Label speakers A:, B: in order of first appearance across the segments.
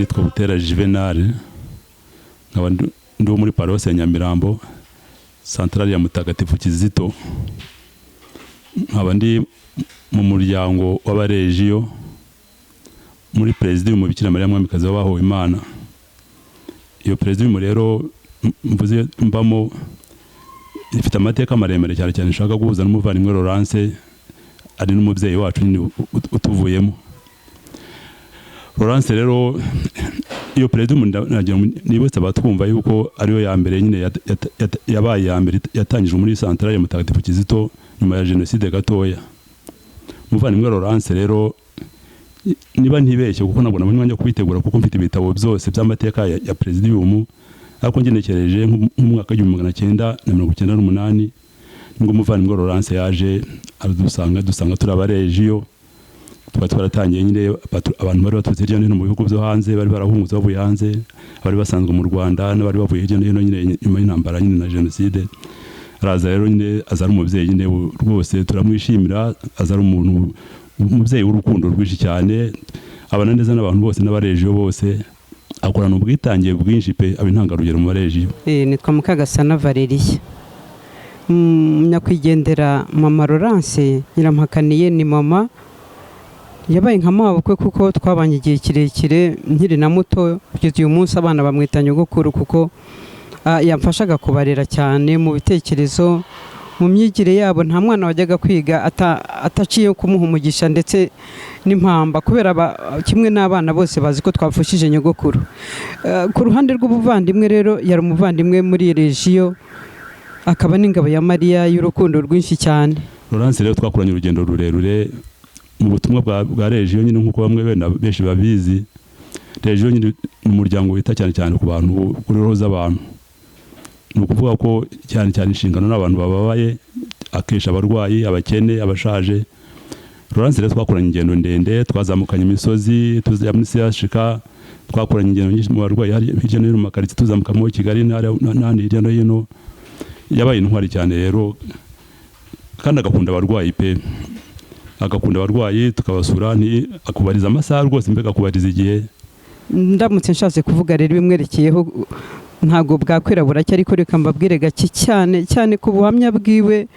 A: nitwa Butera Juvenal nkaba ndi muri Paroisse ya Nyamirambo Centrale ya Mutagatifu Kizito nkaba ndi mu muryango w'abarejiyo muri Presidium Bikira Mariya Mwamikazi w'abahowe Imana. Iyo Presidium rero mvuze mbamo ifite amateka maremare cyane nshaka guhuza n'umuvandimwe Laurence ari n'umubyeyi wacu nyine utuvuyemo. Laurence rero iyo Presidium nibutse abatwumva yuko ariyo ya mbere nyine yabaye ya mbere yatangijwe muri Centrale ya Mutagatifu Kizito nyuma ya Jenoside gatoya. Umuvandimwe Laurence rero niba ntibeshye kuko nabona mwanya kubitegura kuko mfite ibitabo byose by'amateka ya Presidium ariko ngenekereje nk'umwaka w'1998 ngo umuvandimwe Laurence yaje dusanga turabarejiyo twaratangiye nyine abantu bari baturutse hirya no hino mu bihugu byo hanze bari barahungutse bavuye hanze bari basanzwe mu Rwanda n'abari bavuye hirya no hino nyine nyuma y'intambara nyine na Jenoside. Araza rero nyine azara umubyeyi nyine rwose turamwishimira, azara umuntu umubyeyi w'urukundo rwinshi cyane, abana neza n'abantu bose n'abarejiyo bose, akorana ubwitangiye bwinshi pe abintangarugero mu barejiyo.
B: Nitwa Mukagasana Valerie, nyakwigendera mama Laurence nyirampakaniye ni mama yabaye nka mabukwe kuko twabanye igihe kirekire nkiri na muto kugeza uyu munsi abana bamwita nyogokuru kuko yamfashaga kubarera cyane mu bitekerezo mu myigire yabo. Nta mwana wajyaga kwiga ataciye kumuha umugisha ndetse n'impamba kubera kimwe n'abana bose bazi ko twafushije nyogokuru. Ku ruhande rw'ubuvandimwe rero yari umuvandimwe muri rejiyo akaba n'ingabo ya Mariya y'urukundo rwinshi cyane.
A: Laurence rero twakuranye urugendo rurerure mu butumwa bwa rejiyo nyine nkuko bamwe benda benshi babizi. Rejiyo nyine umuryango wita cyane ku bantu kuri roho z'abantu. Ni ukuvuga ko cyane inshingano n'abantu bababaye, akesha abarwayi, abakene, abashaje. Laurence rero twakuranye ingendo ndende, twazamukanye imisozi tuzya muri Siyashika, twakuranye ingendo nyinshi mu barwayi hirya no hino mu makaritsiye tuzamuka mu Kigali n'ahandi hirya no hino. Yabaye intwari cyane rero kandi agakunda abarwayi pe, agakunda abarwayi tukabasura akubariza amasaha rwose mbega akubariza igihe.
B: Ndamutse nshatse kuvuga rero bimwerekeyeho ntago bwakwira buracyo ariko reka mbabwire gake cyane ku buhamya bwiwe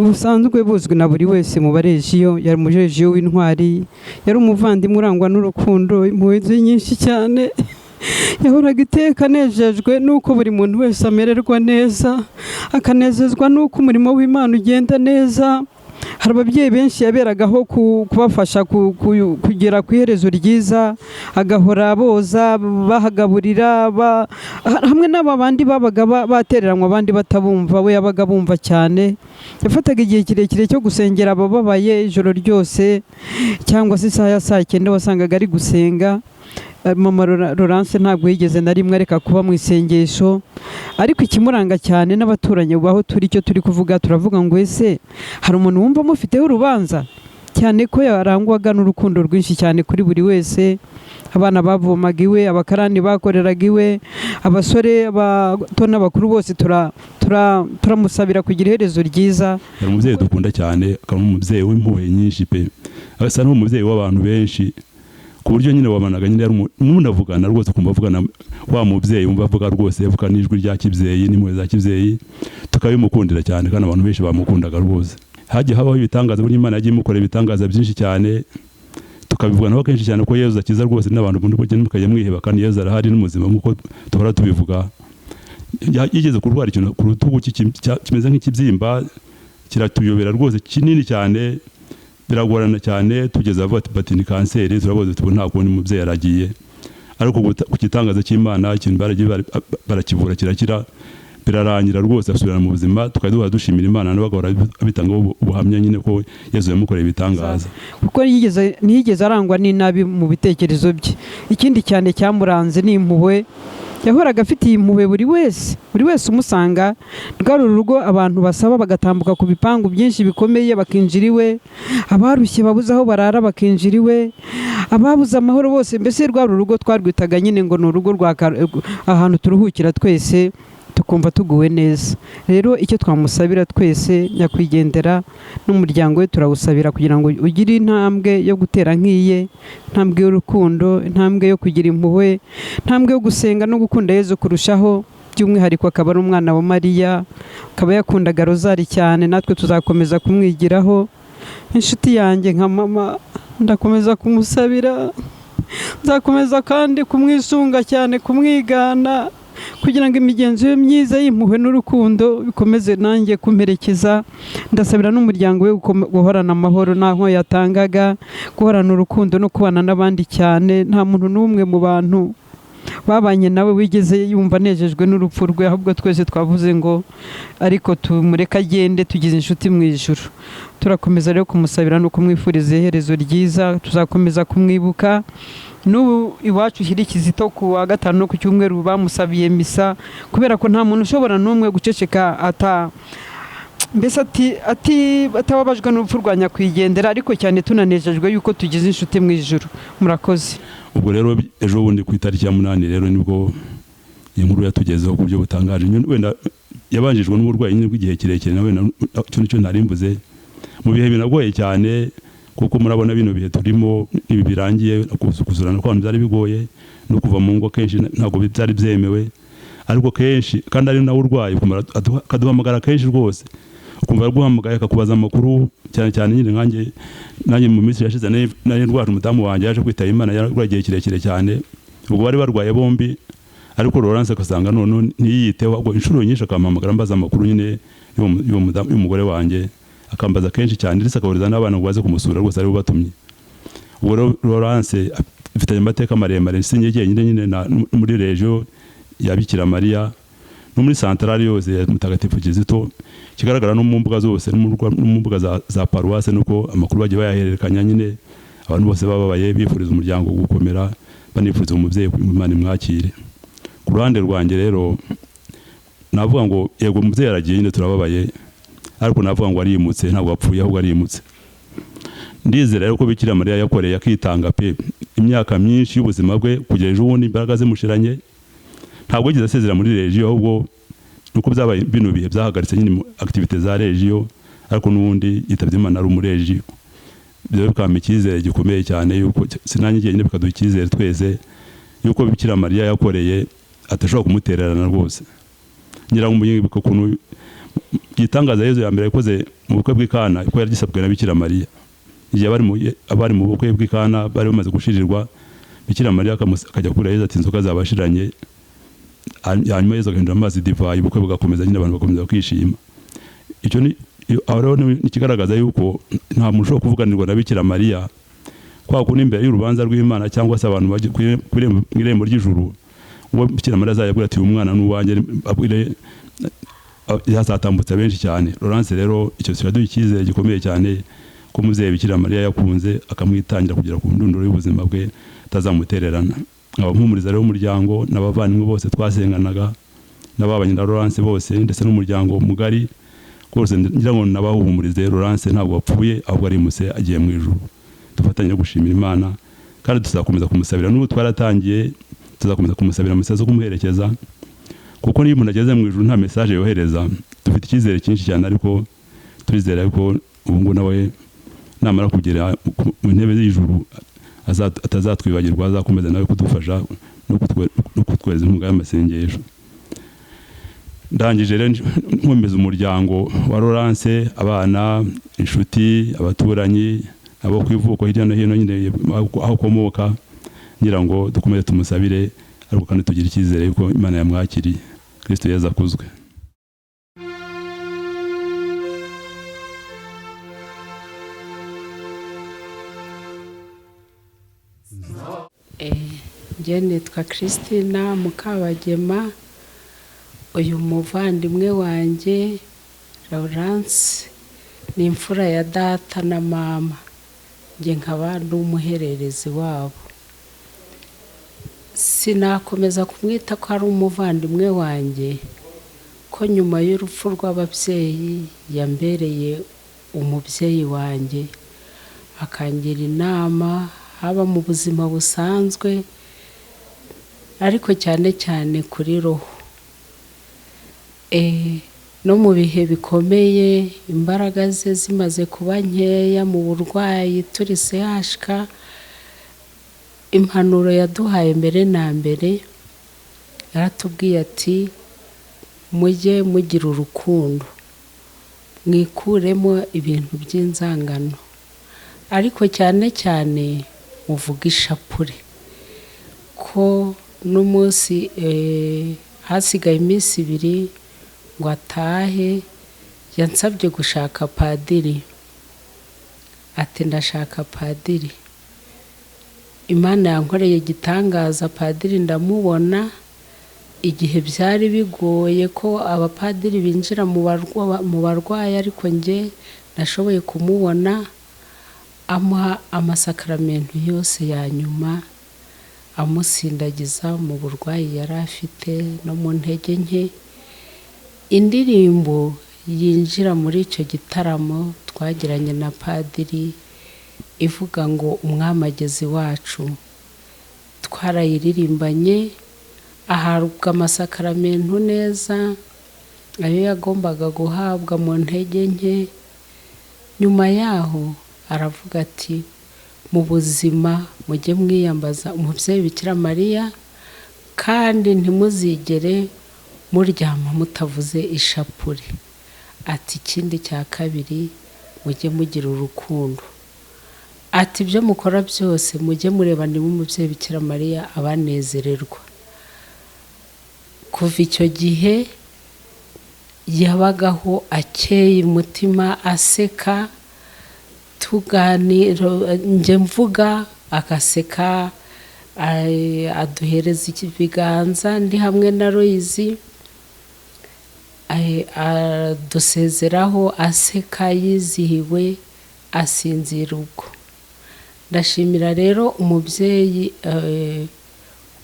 B: busanzwe buzwi na buri wese mu barejiyo. Yari umurejiyo w'intwari, yari umuvandimwe urangwa n'urukundo, impuhwe nyinshi cyane. Yahoraga iteka anejejwe nuko buri muntu wese amererwa neza, akanezezwa nuko umurimo w'Imana ugenda neza. Hari ababyeyi benshi yaberagaho kubafasha kugera ku iherezo ryiza, agahora boza bahagaburira hamwe n'abandi babaga batereranywa abandi batabumva, we yabaga bumva cyane. Yafataga igihe kirekire cyo gusengera abababaye ijoro ryose cyangwa se isaha ya 9 wasangaga ari gusenga. Mama Laurence ntabwo yigeze na rimwe areka kuba mu isengesho, ariko ikimuranga cyane n'abaturanyi baho turi cyo turi kuvuga turavuga ngo ese hari umuntu wumva mufiteho urubanza, cyane ko yarangwaga n'urukundo rwinshi cyane kuri buri wese. Abana bavomaga iwe, abakarani bakoreraga iwe, abasore abato n'abakuru bose turamusabira kugira iherezo ryiza.
A: Yari umubyeyi dukunda cyane, akaba umubyeyi w'impuhwe nyinshi pe, asa n'umubyeyi w'abantu benshi ku buryo nyine wabanaga nyine umuntu avugana rwose kumva avugana wa mubyeyi umva avuga rwose yavuga n'ijwi rya kibyeyi n'impuhwe za kibyeyi, tukabimukundira cyane kandi abantu benshi bamukundaga rwose. Hagiye habaho ibitangaza buryo Imana yagiye imukora ibitangaza byinshi cyane, tukabivuga naho kenshi cyane ko Yesu akiza rwose n'abantu bundi bugende mukajya mwiheba kandi Yesu arahari n'umuzima nkuko tuhora tubivuga. Yigeze kurwara ikintu ku rutugu kimeze nk'ikibyimba kiratuyobera rwose kinini cyane, biragorana cyane tugeze avuga ati ni kanseri, turaboze tubona nta kundi umubyeyi yaragiye. Ariko ku gitangaza cy'Imana ikintu barakivura kirakira, birarangira rwose asubirana mu buzima. Tukaduha dushimira Imana n'abagahora abitanga ubuhamya nyine ko Yesu yamukoreye ibitangaza,
B: kuko ntiyigeze arangwa n'inabi mu bitekerezo bye. Ikindi cyane cyamuranze ni impuhwe. Yahoraga afitiye impuhwe buri wese umusanga. Rwari urugo abantu basaba bagatambuka ku bipangu byinshi bikomeye bakinjira iwe, abarushye babuze aho barara bakinjira iwe, ababuze amahoro bose. Mbese rwari urugo twarwitaga nyine ngo ni urugo ahantu turuhukira twese tukumva tuguwe neza. Rero icyo twamusabira twese nyakwigendera n'umuryango we turawusabira kugira ngo ugire intambwe yo gutera nk'iye, intambwe y'urukundo, intambwe yo kugira impuhwe, intambwe yo gusenga no gukunda Yezu kurushaho, by'umwihariko akaba ari umwana wa Mariya, akaba yakundaga rozari cyane, natwe tuzakomeza kumwigiraho. Inshuti yanjye nka mama ndakomeza kumusabira, nzakomeza kandi kumwisunga cyane, kumwigana, kugira ngo imigenzo ye myiza y'impuhwe n'urukundo bikomeze nanjye kumperekeza. Ndasabira n'umuryango we guhorana amahoro naho yatangaga, guhorana urukundo no kubana n'abandi cyane. Nta muntu n'umwe mu bantu babanye nawe wigeze yumva nejejwe n'urupfu rwe, ahubwo twese twavuze ngo ariko tumureka agende tugize inshuti mu ijuru. Turakomeza rero kumusabira no kumwifuriza iherezo ryiza, tuzakomeza kumwibuka. N'ubu iwacu hiri Kizito ku wa gatanu no ku cyumweru bamusabiye misa, kubera ko nta muntu ushobora n'umwe guceceka mbese atababajwe n'urupfu rwa nyakwigendera, ariko cyane tunanejejwe yuko tugize inshuti mu ijuru. Murakoze.
A: Ubwo rero ejo bundi ku itariki ya 8 rero nibwo inkuru yatugezeho ku buryo butangaje. Wenda yabanjijwe n'uburwayi bw'igihe kirekire, nawe cyo ntarimbuze mu bihe binagoye cyane, kuko murabona bino bihe turimo ibi birangiye, kuzurana kw'abantu byari bigoye, no kuva mu ngo kenshi ntabwo byari byemewe, ariko kenshi kandi ari nawe urwaye akaduhamagara kenshi rwose, ukumva guhamagaye akakubaza amakuru cyane cyane. Nyine nanjye mu minsi yashize nari ndwaje umudamu wanjye yaje kwitaba Imana, yarwaye igihe kirekire cyane, ubwo bari barwaye bombi, ariko Laurence akasanga none ntiyiteho, ahubwo inshuro nyinshi akampamagara mbaza amakuru nyine y'umugore wanjye, akambaza kenshi cyane, ndetse akaburiza n'abana ngo baze kumusura rwose ari batumye. Ubwo Laurence afite amateka maremare, sinjye nyine muri regio ya Bikira Mariya no muri santarari yose ya Mutagatifu Kizito, kigaragara no mu mbuga zose, no mu mbuga za paruwase, nuko amakuru bagiye bayahererekanya. Nyine abantu bose bababaye bifuriza umuryango gukomera, banifuriza umubyeyi Imana imwakire. Ku ruhande rwanjye rero navuga ngo yego umubyeyi aragiye, nyine turababaye, ariko navuga ngo arimutse, ntabwo apfuye ahubwo arimutse. Ndizera rero ko Bikira Mariya yakoreye akitanga pe imyaka myinshi y'ubuzima bwe, kugera ejo bundi imbaraga zimushiranye, ntabwo yigeze asezera muri regio, ahubwo nuko byabaye bino bihe byahagaritse nyine activite za regio, ariko n'ubundi yitabye Imana ari muri regio. Byo bikampa icyizere gikomeye cyane yuko sinanjye nyine bikaduha icyizere twese yuko Bikira Mariya yakoreye atashobora kumutererana rwose. Ngira ngo muyibuke ukuntu gitangaza Yezu ya mbere yakoze mu bukwe bw'Ikana, ko yagisabwe na Bikira Mariya. Igihe abari mu bukwe bw'Ikana bari bamaze gushirirwa, Bikira Mariya akajya kuri Yezu ati inzoga zabashiranye, hanyuma Yezu agahindura amazi divayi, ubukwe bugakomeza, nyine abantu bakomeza kwishima. Icyo ni ikigaragaza yuko nta muntu ushobora kuvuganirwa na Bikira Mariya kwa kundi imbere y'urubanza rw'Imana, cyangwa se abantu baje ku irembo ry'ijuru, uwo Bikira Mariya azayabwira ati umwana n'uwanjye, yazatambutsa benshi cyane. Laurence rero icyo kiraduha icyizere gikomeye cyane ko umubyeyi Bikira Mariya yakunze, akamwitangira kugera ku ndunduro y'ubuzima bwe, atazamutererana. Abampumuriza rero umuryango n'abavandimwe bose twasenganaga, n'ababanye na Laurence bose, ndetse n'umuryango mugari rwose, ngira ngo nabahumurize. Laurence ntabwo wapfuye, ahubwo arimutse agiye mu ijuru. Dufatanye no gushimira Imana, kandi tuzakomeza kumusabira. N'ubu twaratangiye, tuzakomeza kumusabira message zo kumuherekeza, kuko niyo umuntu ageze mu ijuru nta message yohereza, dufite icyizere cyinshi cyane, ariko turizera ko ubu ngo nawe namara kugera mu ntebe z'ijuru atazatwibagirwa, azakomeza nawe kudufasha no kutweza inkunga y'amasengesho. Ndangije rero nkomeza umuryango wa Laurence, abana, inshuti, abaturanyi, abo kwivuko hirya no hino nyine aho komoka, ngira ngo dukomeze tumusabire, ariko kandi tugira icyizere yuko Imana yamwakiriye. Kristo Yezu akuzwe.
C: Njye nitwa Christina Mukabagema. Uyu muvandimwe wanjye Laurence ni imfura ya data na mama, njye nkaba n'umuhererezi wabo. Sinakomeza kumwita ko ari umuvandimwe wanjye, ko nyuma y'urupfu rw'ababyeyi yambereye umubyeyi wanjye, akangira inama haba mu buzima busanzwe, ariko cyane cyane kuri roho. no mu bihe bikomeye imbaraga ze zimaze kuba nkeya mu burwayi turi CHK, impanuro yaduhaye mbere na mbere yaratubwiye ati mujye mugira urukundo, mwikuremo ibintu by'inzangano, ariko cyane cyane muvuga ishapure, ko n'umunsi hasigaye iminsi 2 ngo atahe yansabye gushaka padiri, ati ndashaka padiri. Imana yankoreye igitangaza, padiri ndamubona. Igihe byari bigoye ko abapadiri binjira mu barwayi, ariko njye nashoboye kumubona, amuha amasakaramentu yose ya nyuma, amusindagiza mu burwayi yari afite no mu ntege nke. Indirimbo yinjira muri icyo gitaramo twagiranye na padiri ivuga ngo umwami ageze iwacu, twarayiririmbanye, ahabwa amasakaramentu neza ayo yagombaga guhabwa mu ntege nke. Nyuma yaho aravuga ati mu buzima mujye mwiyambaza umubyeyi Bikira Mariya, kandi ntimuzigere muryama mutavuze ishapure. Ati ikindi cya kabiri mujye mugira urukundo, ati ibyo mukora byose mujye mureba niba umubyeyi Bikira Mariya abanezererwa. Kuva icyo gihe yabagaho akeye umutima, aseka, tuganira, njye mvuga agaseka, aduhereza ibiganza ndi hamwe na Loyizi, adusezeraho aseka yizihiwe, asinzira ubwo. Ndashimira rero umubyeyi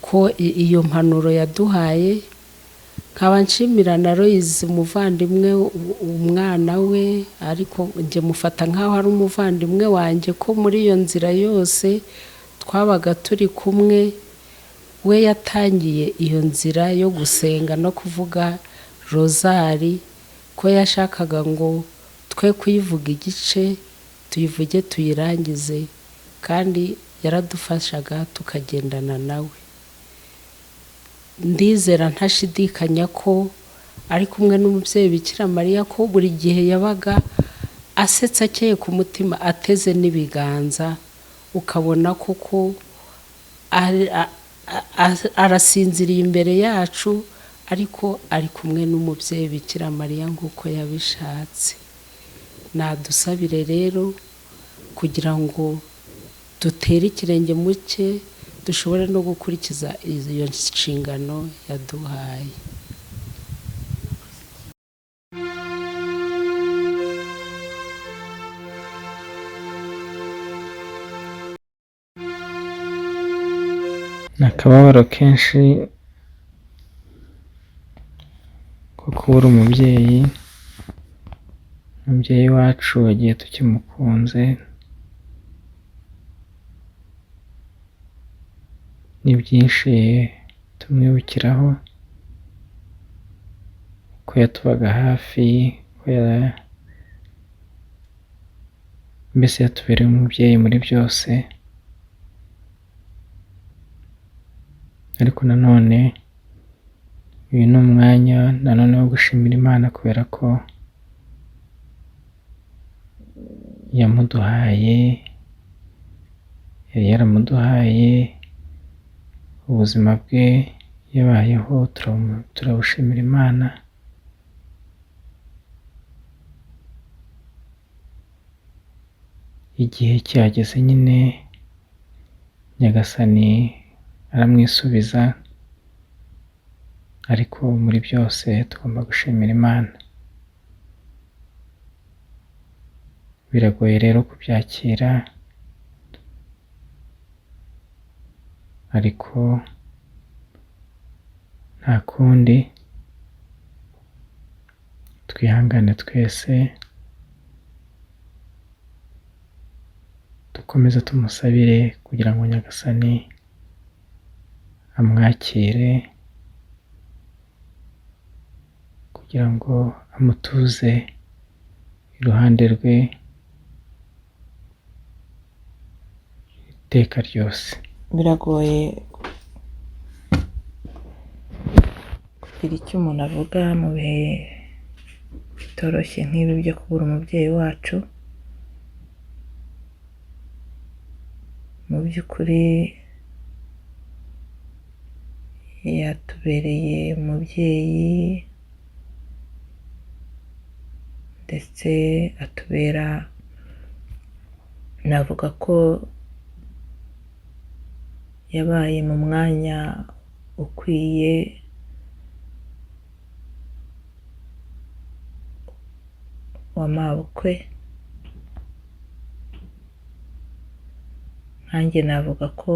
C: ko iyo mpanuro yaduhaye, nkaba nshimira na Loyizi umuvandimwe, umwana we, ariko njye mufata nk'aho ari umuvandimwe wanjye, ko muri iyo nzira yose twabaga turi kumwe. We yatangiye iyo nzira yo gusenga no kuvuga rozari, ko yashakaga ngo twe kuyivuga igice, tuyivuge tuyirangize, kandi yaradufashaga tukagendana nawe. Ndizera ntashidikanya ko ari kumwe n'umubyeyi Bikira Mariya, ko buri gihe yabaga asetsa akeye ku mutima, ateze n'ibiganza, ukabona koko arasinziriye imbere yacu, ariko ari kumwe n'umubyeyi Bikira Mariya nk'uko yabishatse. Nadusabire rero kugira ngo dutere ikirenge mu cye, dushobore no gukurikiza iyo nshingano yaduhaye.
D: ni akababaro kenshi ko kubura umubyeyi wacu wagiye tukimukunze. Ni byinshi tumwibukiraho, ko yatubaga hafi, ko mbese yatubereye umubyeyi muri byose. Ariko nanone uyu ni umwanya nanone wo gushimira Imana, kubera ko yari yaramuduhaye ubuzima bwe yabayeho, turabushimira Imana. Igihe cyageze nyine Nyagasani aramwisubiza, ariko muri byose tugomba gushimira Imana. Biragoye rero kubyakira, ariko nta kundi, twihangane twese, dukomeze tumusabire kugira ngo Nyagasani amwakire, kugira ngo amutuze iruhande rwe iteka ryose.
E: Biragoye kugira icyo umuntu avuga mu bihe bitoroshye nk'ibi byo kubura umubyeyi wacu. Mu by'ukuri yatubereye umubyeyi ndetse atubera, navuga ko yabaye mu mwanya ukwiye wa mabukwe. Nkanjye navuga ko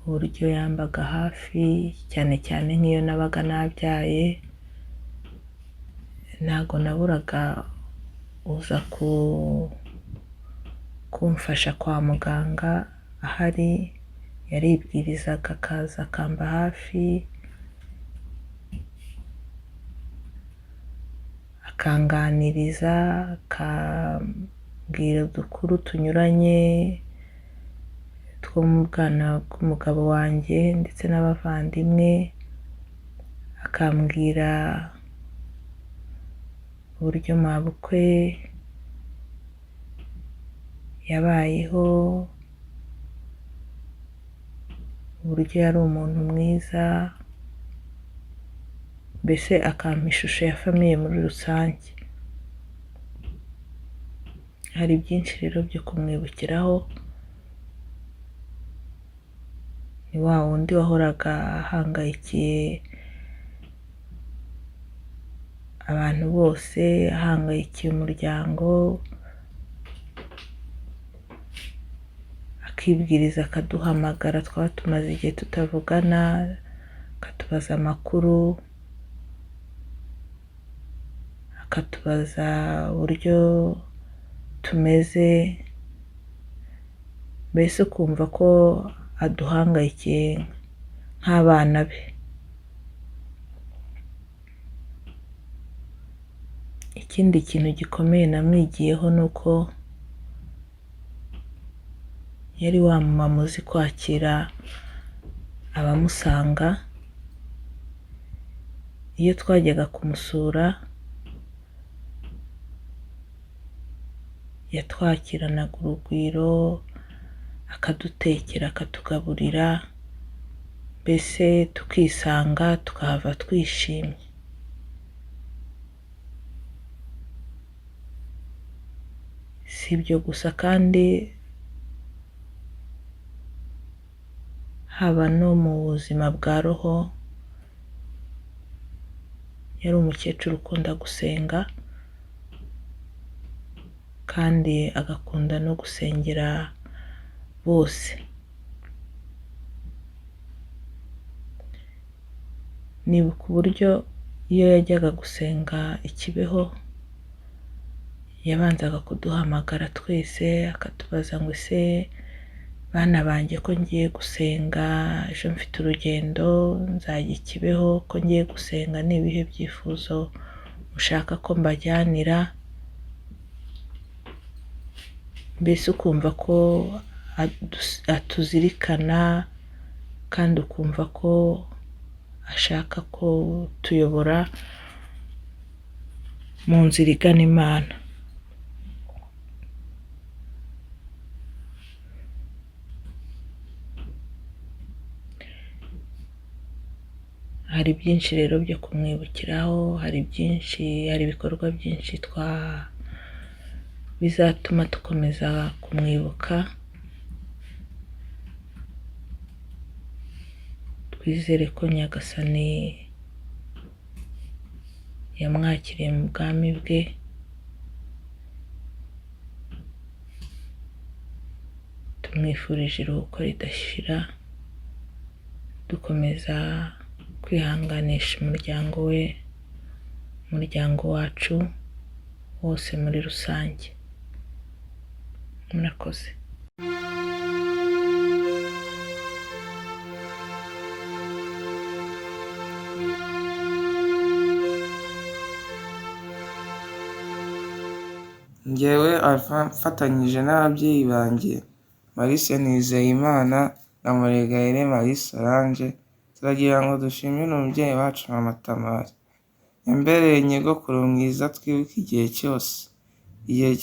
E: uburyo yambaga hafi, cyane cyane nk'iyo nabaga nabyaye, ntago naburaga uza kumfasha kwa muganga. Ahari yaribwirizaga akaza akamba hafi, akanganiriza, akambwira udukuru tunyuranye two mu bwana bw'umugabo wanjye ndetse n'abavandimwe, akambwira uburyo mabukwe yabayeho, uburyo yari umuntu mwiza, mbese akampa ishusho ya famiye muri rusange. Hari byinshi rero byo kumwibukiraho. Ni wa wundi wahoraga ahangayikiye abantu bose, ahangayikiye umuryango, akibwiriza akaduhamagara, twaba tumaze igihe tutavugana, akatubaza amakuru, akatubaza uburyo tumeze, mbese ukumva ko aduhangayikiye nk'abana be. Ikindi kintu gikomeye namwigiyeho ni uko yari wa mumama uzi kwakira abamusanga. Iyo twajyaga kumusura yatwakiranaga urugwiro, akadutekera, akatugaburira, mbese tukisanga tukahava twishimye. Si ibyo gusa kandi, haba no mu buzima bwa roho, yari umukecuru ukunda gusenga kandi agakunda no gusengera bose. Nibuka uburyo iyo yajyaga gusenga i Kibeho yabanzaga kuduhamagara twese, akatubaza ngo ese bana banjye ko ngiye gusenga, ejo mfite urugendo nzajya i Kibeho, ko ngiye gusenga ni ibihe byifuzo mushaka ko mbajyanira. Mbese ukumva ko atuzirikana kandi ukumva ko ashaka ko tuyobora mu nzira igana Imana. Hari byinshi rero byo kumwibukiraho, hari ibikorwa byinshi bizatuma dukomeza kumwibuka. Twizere ko Nyagasani yamwakiriye mu bwami bwe. Tumwifurije iruhuko ridashira, dukomeza kwihanganisha umuryango we, umuryango wacu wose muri rusange. Murakoze.
F: njyewe Alpha mfatanyije n'ababyeyi banjye Maurice Nizeyimana na Muregayire Marie Solange turagira ngo dushimire umubyeyi wacu Mama Tamari yambereye nyogokuru mwiza twibuka igihe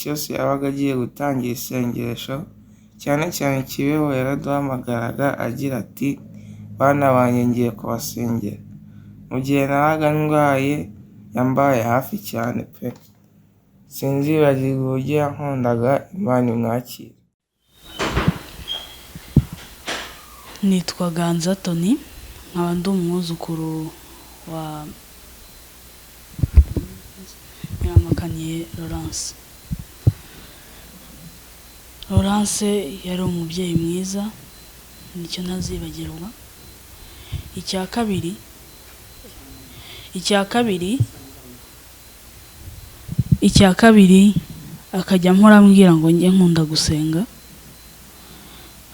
F: cyose yabaga agiye gutangira isengesho cyane cyane Kibeho yaraduhamagaraga agira ati bana banjye ngiye kubasengera mu gihe nabaga ndwaye yambaye hafi cyane pe sinzibagirwa uburyo yankundaga Imana imwakire.
G: Nitwa Ganza Tony nkaba ndi umwuzukuru wa Nyiramakaniye Laurence yari umubyeyi mwiza nicyo ntazibagirwa. icya kabiri akajya mpora ambwira ngo njye nkunda gusenga,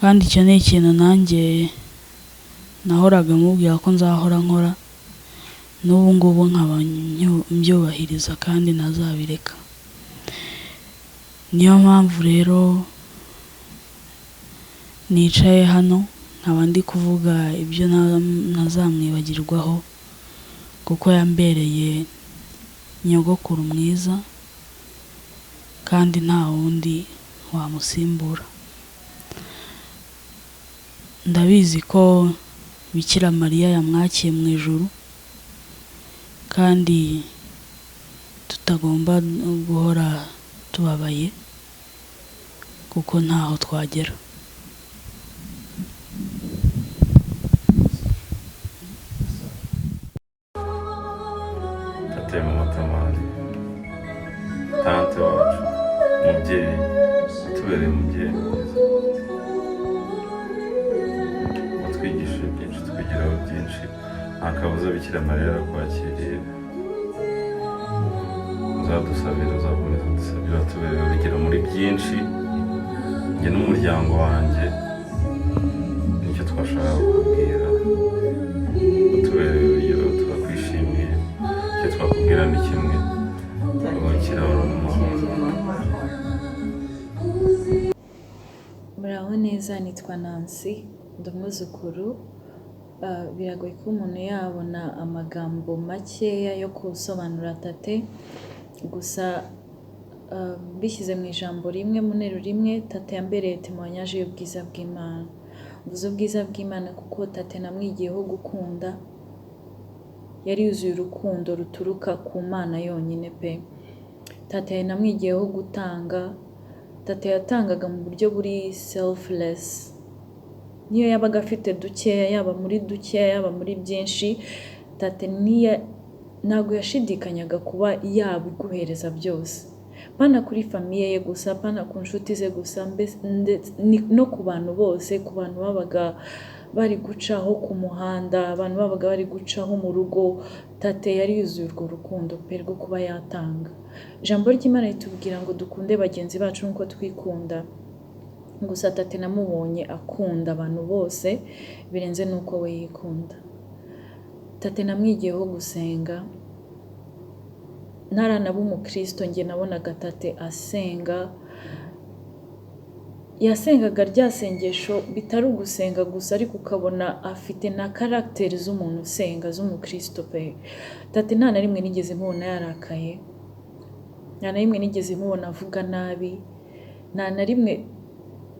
G: kandi icyo ni ikintu nanjye nahoraga mubwira ko nzahora nkora, n'ubu ngubu nkaba mbyubahiriza kandi ntazabireka. Niyo mpamvu rero nicaye hano nkaba ndi kuvuga ibyo ntazamwibagirwaho, kuko yambereye nyogokuru mwiza kandi nta wundi wamusimbura. Ndabizi ko Bikira Mariya yamwakiye mu ijuru, kandi tutagomba guhora tubabaye kuko ntaho twagera.
H: Tate Mama Tamari, tante wacu, umubyeyi utubereye umubyeyi mwiza, watwigishije byinshi twigiraho byinshi, nta kabuza Bikira Mariya arakwakiriye. Uzadusabira, uzakomeza udusabira, tubereye urugero muri byinshi. Njye n'umuryango wanjye nicyo twashaka kukubwira, utubereye urugero, turakwishimiye. Icyo twakubwira ni kimwe, ubakira wari umuhanga.
I: Muraho neza, nitwa Nancy, ndi umwuzukuru. Biragoye ko umuntu yabona amagambo makeya yo gusobanura tate, gusa bishyize mu ijambo rimwe, mu nteruro rimwe, tate yambereye témoignage y'ubwiza bw'Imana. Mvuze ubwiza bw'Imana kuko tate namwigiyeho gukunda, yari yuzuye urukundo ruturuka ku Mana yonyine pe. Tate namwigiyeho gutanga, tate yatangaga mu buryo buri selfless. Niyo yabaga afite dukeya, yaba muri dukeya yaba muri byinshi, tate ntabwo yashidikanyaga kuba yabiguhereza byose. Pana kuri famiye ye gusa, pana ku nshuti ze gusa, no ku bantu bose, ku bantu babaga bari gucaho ku muhanda, abantu babaga bari gucaho mu rugo, tate yari yuzuye urwo rukundo pe rwo kuba yatanga. Ijambo ry'Imana ritubwira ngo dukunde bagenzi bacu nk'uko twikunda. Gusa tate namubonye akunda abantu bose birenze n'uko we yikunda. Tate namwigiyeho gusenga, ntaranaba umukristo njye nabonaga tate asenga. Yasengaga rya sengesho bitari ugusenga gusa, ariko ukabona afite na karagiteri z'umuntu usenga, z'umukristo pe. Tate nta na rimwe nigeze mubona yarakaye, nta na rimwe nigeze mubona avuga nabi, nta na rimwe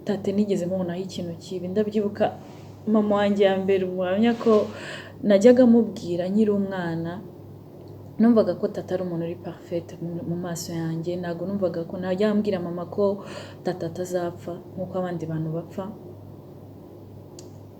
I: tate nigeze mubonaho ikintu kibi. Ndabyibuka mama wanjye ya mbere umuhamya ko najyaga mubwira nkiri umwana, numvaga ko tata ari umuntu uri parfait mu maso yanjye. Ntabwo numvaga ko najya ambwira mama ko tata atazapfa nk'uko abandi bantu bapfa.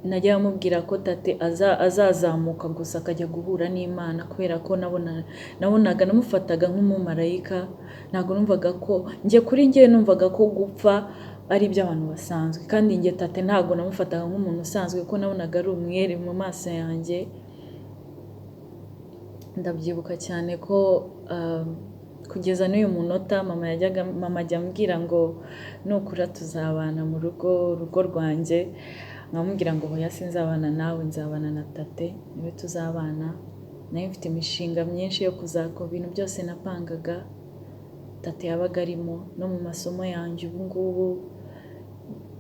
I: Najya mubwira ko tate azazamuka gusa akajya guhura n'Imana, kubera ko nabonaga namufataga nk'umumarayika. Ntabwo numvaga ko kuri njye numvaga ko gupfa ari iby'abantu basanzwe, kandi njye tate ntabwo namufataga nk'umuntu usanzwe kuko nabonaga ari umwere mu maso yanjye. Ndabyibuka cyane ko kugeza n'uyu munota mama ajya ambwira ngo nukura tuzabana mu rugo rwanjye. Nkamubwira ngo hoya sinzabana nawe, nzabana na tate, niwe tuzabana. Nayo mfite imishinga myinshi yo kuzakora ibintu byose napangaga, tate yabaga arimo no mu masomo yanjye ubu ngubu,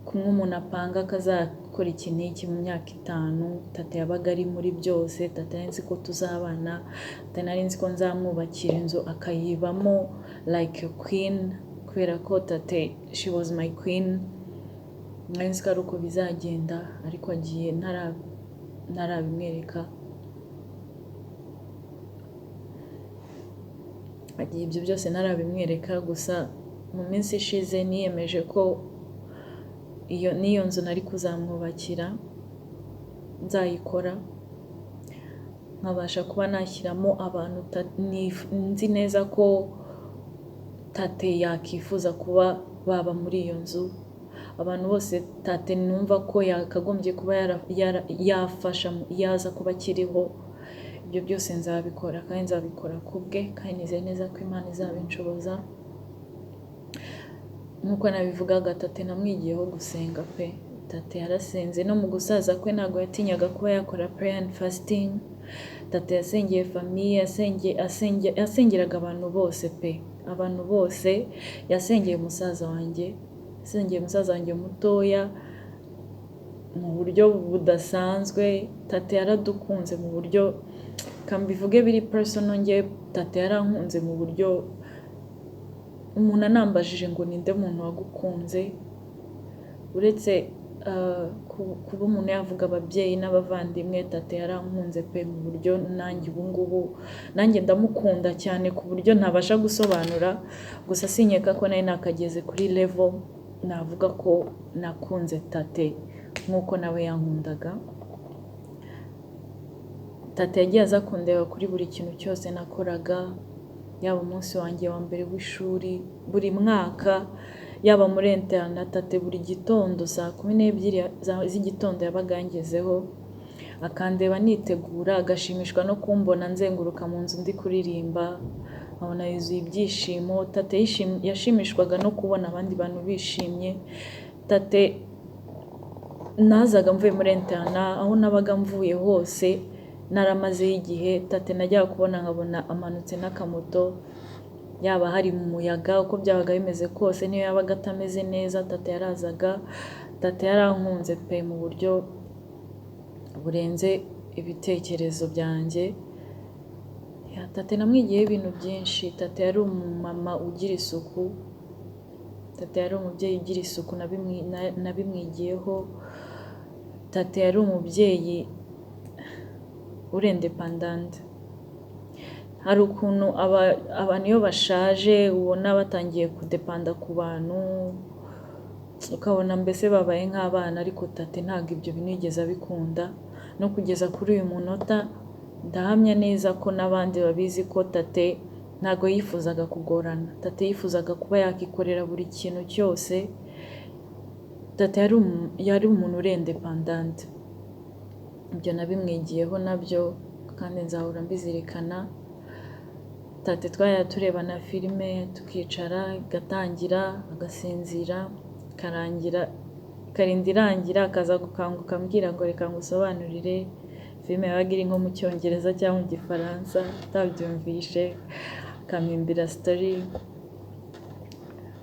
I: kumwe umuntu apanga akazakora iki n'iki mu myaka 5, tate yabaga ari muri byose. Tate nari nzi ko tuzabana, tate nari nzi ko nzamwubakira inzu akayibamo like a queen, kubera ko tate she was my queen. Nari nzi ko ari uko bizagenda, ariko agiye ntarabimwereka. Agiye ibyo byose ntarabimwereka, gusa mu minsi ishize niyemeje ko n'iyo nzu nari kuzamwubakira nzayikora, nkabasha kuba nashyiramo abantu nzi neza ko tate yakifuza kuba baba muri iyo nzu. Abantu bose tate numva ko yakagombye kuba yafasha yaza kuba akiriho. Ibyo byose nzabikora, kandi nzabikora kubwe, kandi nizeye neza ko Imana izabinshoboza. Nkuko nabivugaga, tate namwigiyeho gusenga pe. Tate yarasenze, no mu gusaza kwe ntabwo yatinyaga kuba yakora prayer and fasting. Tate yasengeye famiye, yasengeraga abantu bose pe, abantu bose. Yasengeye musaza wanjye mutoya mu buryo budasanzwe. Tate yaradukunze mu buryo, kambivuge biri personal, nge tate yarankunze mu buryo umuntu anambajije ngo ninde muntu wagukunze, uretse kuba umuntu yavuga ababyeyi n'abavandimwe. Tate yarankunze pe mu buryo nanjye ubu ngubu nanjye ndamukunda cyane ku buryo ntabasha gusobanura. Gusa sinyeka ko nari nakageze kuri level navuga ko nakunze tate nk'uko nawe yankundaga. Tate yagiye aza kundeba kuri buri kintu cyose nakoraga, yaba umunsi wanjye wa mbere w'ishuri, buri mwaka, yaba muri internet. Tate buri gitondo saa 12 z'igitondo yabaga yangezeho, akandeba nitegura, agashimishwa no kumbona nzenguruka mu nzu ndi kuririmba, abona yuzuye ibyishimo. Tate yashimishwaga no kubona abandi bantu bishimye. Tate nazaga mvuye muri internet, aho nabaga mvuye hose naramazeho igihe, tate najyaga kubona nkabona amanutse n'akamoto, yaba hari mu muyaga, uko byabaga bimeze kose, niyo yabaga atameze neza, tate yarazaga. Tate yarankunze pe mu buryo burenze ibitekerezo byanjye. Tate namwigiyeho ibintu byinshi. Tate yari umumama ugira isuku, tate yari umubyeyi ugira isuku, nabimwigiyeho. Tate yari umubyeyi uri independent. Hari ukuntu abantu iyo bashaje ubona batangiye kudepanda ku bantu, ukabona mbese babaye nk'abana, ariko tate ntabwo ibyo binigeze abikunda. No kugeza kuri uyu munota ndahamya neza ko n'abandi babizi ko tate ntabwo yifuzaga kugorana. Tate yifuzaga kuba yakikorera buri kintu cyose. Tate yari umuntu uri independent. Ibyo nabimwigiyeho nabyo, kandi nzahora mbizirikana. Tate twajya turebana filime, tukicara, igatangira, agasinzira, ikarinda irangira, akaza gukanguka ambwira ngo reka ngusobanurire. Filime yabaga iri nko mu Cyongereza cyangwa mu Gifaransa, utabyumvishe, akampimbira story.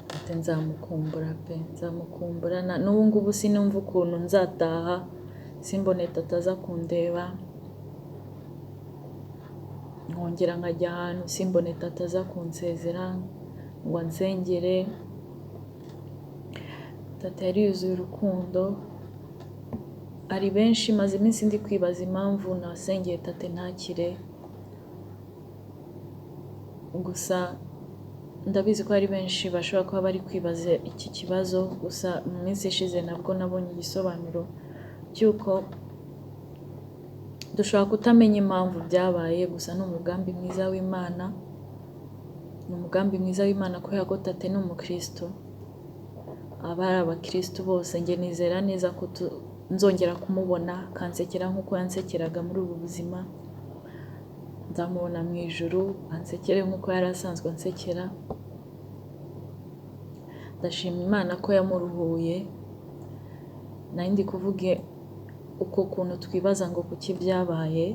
I: Tate nzamukumbura pe, nzamukumbura. N'ubu ngubu sinumva ukuntu nzataha simbone tate aza kundeba, nkongera nkajya ahantu simbone tate aza kunsezera ngo ansengere. Tate yari yuzuye urukundo. Ari benshi maze iminsi ndi kwibaza impamvu nasengeye tate ntakire, gusa ndabizi ko ari benshi bashobora kuba bari kwibaza iki kibazo. Gusa mu minsi ishize nabwo nabonye igisobanuro cy'uko dushobora kutamenya impamvu byabaye, gusa ni umugambi mwiza w'Imana. Ni umugambi mwiza w'Imana kubera ko tate ni umukristo. Abari abakristo bose njye nizera neza ko nzongera kumubona kansekera nk'uko yansekeraga muri ubu buzima. Nzamubona mu ijuru ansekere nk'uko yari asanzwe ansekera. Ndashima Imana ko yamuruhuye. Nari ndi kuvuga uko kuntu twibaza ngo kuki byabaye.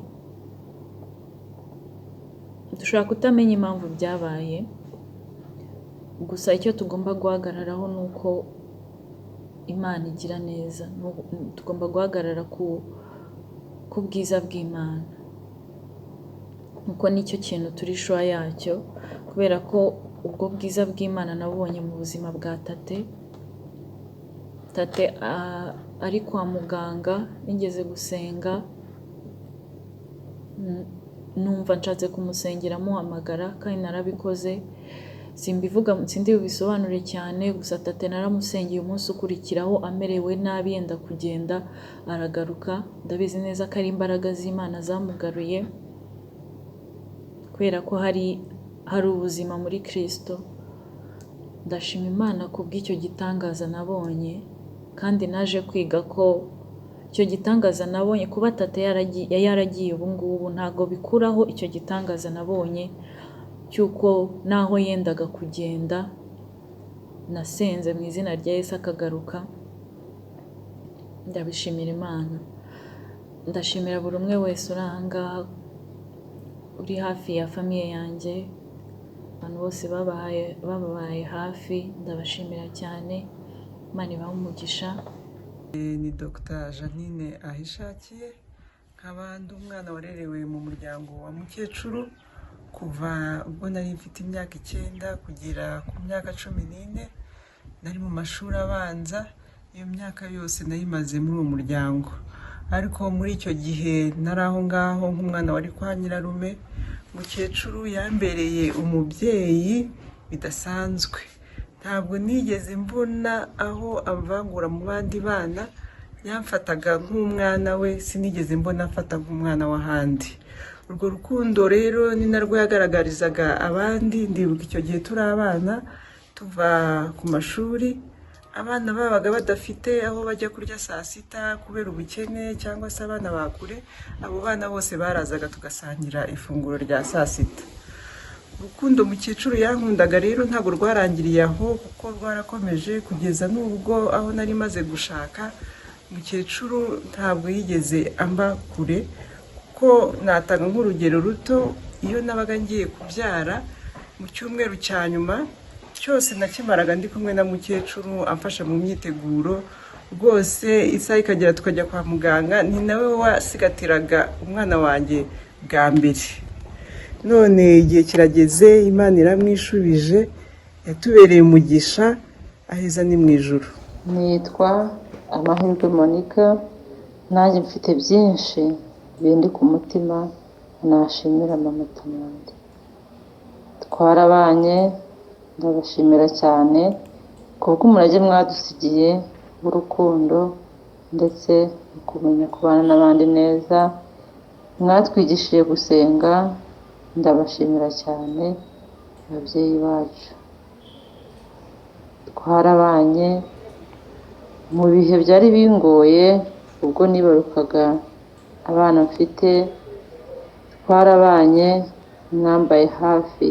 I: Dushobora kutamenya impamvu byabaye, gusa icyo tugomba guhagararaho ni uko Imana igira neza, tugomba guhagarara ku bwiza bw'Imana, kuko nicyo kintu turi shuwa yacyo, kubera ko ubwo bwiza bw'Imana nabonye mu buzima bwa tate ari kwa muganga. Nigeze gusenga numva nshatse kumusengera muhamagara, kandi narabikoze, sindi bubisobanure cyane, gusa tate naramusengeye umunsi ukurikiraho amerewe nabi yenda kugenda, aragaruka. Ndabizi neza ko ari imbaraga z'Imana zamugaruye, kubera ko hari ubuzima muri Kristo. Ndashima Imana kubw'icyo gitangaza nabonye, kandi naje kwiga ko icyo gitangaza nabonye, kuba tate yaragiye ubu ngubu ntabwo bikuraho icyo gitangaza nabonye cy'uko naho yendaga kugenda nasenze mu izina rya Yesu akagaruka. Ndabishimira Imana. Ndashimira buri umwe wese uri aha ngaha, uri hafi ya famiye yanjye, abantu bose bababaye hafi, ndabashimira cyane. Imana ibahe umugisha.
J: Ni Dr Jeannine Ahishakiye, nkaba ndi umwana warerewe mu muryango wa mukecuru kuva ubwo nari mfite imyaka 9 kugera ku myaka 14. Nari mu mashuri abanza, iyo myaka yose nayimaze muri uwo muryango. Ariko muri icyo gihe nari aho ngaho nk'umwana wari kwa nyirarume, mukecuru yambereye umubyeyi bidasanzwe. Ntabwo nigeze mbona aho amvangura mu bandi bana, yamfataga nk'umwana we, sinigeze mbona afata nk'umwana w'ahandi. Urwo rukundo rero ni narwo yagaragarizaga abandi. Ndibuka icyo gihe turi abana tuva ku mashuri, abana babaga badafite aho bajya kurya saa sita kubera ubukene, cyangwa se abana bakure, abo bana bose barazaga tugasangira ifunguro rya saa sita. Urukundo mukecuru yankundaga rero ntabwo rwarangiriye aho, kuko rwarakomeje kugeza n'ubwo aho nari maze gushaka. Mukecuru ntabwo yigeze amba kure, kuko natanga nk'urugero ruto. Iyo nabaga ngiye kubyara mu cyumweru cya nyuma cyose nakimaraga ndi kumwe na mukecuru amfasha mu myiteguro, rwose isaha ikagera tukajya kwa muganga, ni nawe wasigatiraga umwana wanjye bwa mbere. None igihe kirageze, Imana iramwishubije, yatubereye umugisha, aheza ni mu ijuru.
K: Nitwa Amahirwe Monica, nanjye mfite byinshi bindi ku mutima nashimira mama Tamandi. Twarabanye, ndabashimira cyane kubw'umurage mwadusigiye w'urukundo ndetse no kumenya kubana n'abandi neza. Mwatwigishije gusenga, ndabashimira cyane ababyeyi bacu. Twarabanye mu bihe byari bingoye, ubwo nibarukaga abana mfite. Twarabanye, mwambaye hafi,